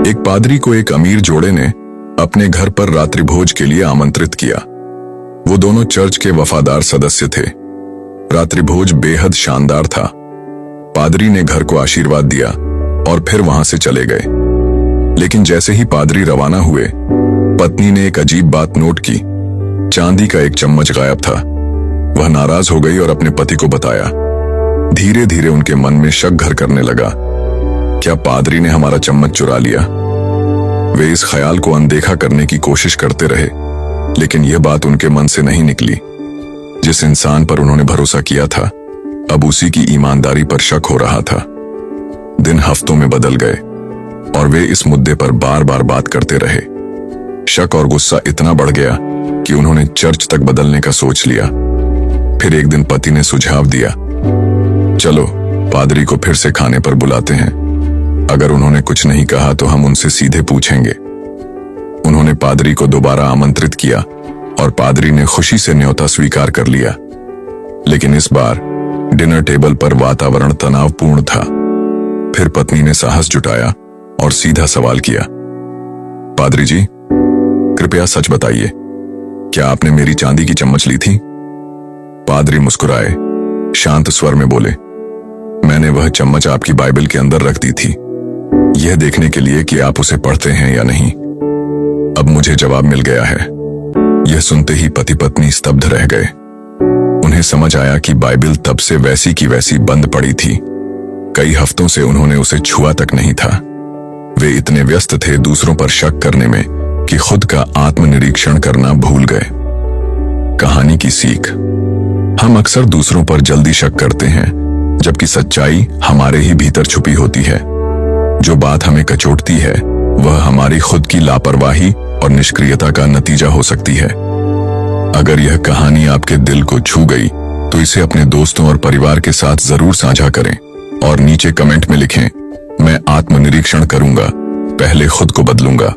एक पादरी को एक अमीर जोड़े ने अपने घर पर रात्रि भोज के लिए आमंत्रित किया। वो दोनों चर्च के वफादार सदस्य थे। रात्रि भोज बेहद शानदार था। पादरी ने घर को आशीर्वाद दिया और फिर वहां से चले गए। लेकिन जैसे ही पादरी रवाना हुए, पत्नी ने एक अजीब बात नोट की। चांदी का एक चम्मच गायब था। वह नाराज हो गई और अपने पति को बताया। धीरे धीरे उनके मन में शक घर करने लगा, क्या पादरी ने हमारा चम्मच चुरा लिया? वे इस ख्याल को अनदेखा करने की कोशिश करते रहे, लेकिन यह बात उनके मन से नहीं निकली। जिस इंसान पर उन्होंने भरोसा किया था, अब उसी की ईमानदारी पर शक हो रहा था। दिन हफ्तों में बदल गए और वे इस मुद्दे पर बार बार बात करते रहे। शक और गुस्सा इतना बढ़ गया कि उन्होंने चर्च तक बदलने का सोच लिया। फिर एक दिन पति ने सुझाव दिया, चलो पादरी को फिर से खाने पर बुलाते हैं। अगर उन्होंने कुछ नहीं कहा तो हम उनसे सीधे पूछेंगे। उन्होंने पादरी को दोबारा आमंत्रित किया और पादरी ने खुशी से न्योता स्वीकार कर लिया। लेकिन इस बार डिनर टेबल पर वातावरण तनावपूर्ण था। फिर पत्नी ने साहस जुटाया और सीधा सवाल किया, पादरी जी, कृपया सच बताइए, क्या आपने मेरी चांदी की चम्मच ली थी? पादरी मुस्कुराए, शांत स्वर में बोले, मैंने वह चम्मच आपकी बाइबल के अंदर रख दी थी, यह देखने के लिए कि आप उसे पढ़ते हैं या नहीं। अब मुझे जवाब मिल गया है। यह सुनते ही पति पत्नी स्तब्ध रह गए। उन्हें समझ आया कि बाइबल तब से वैसी की वैसी बंद पड़ी थी। कई हफ्तों से उन्होंने उसे छुआ तक नहीं था। वे इतने व्यस्त थे दूसरों पर शक करने में कि खुद का आत्मनिरीक्षण करना भूल गए। कहानी की सीख, हम अक्सर दूसरों पर जल्दी शक करते हैं, जबकि सच्चाई हमारे ही भीतर छुपी होती है। जो बात हमें कचोटती है, वह हमारी खुद की लापरवाही और निष्क्रियता का नतीजा हो सकती है। अगर यह कहानी आपके दिल को छू गई, तो इसे अपने दोस्तों और परिवार के साथ जरूर साझा करें और नीचे कमेंट में लिखें, मैं आत्मनिरीक्षण करूंगा, पहले खुद को बदलूंगा।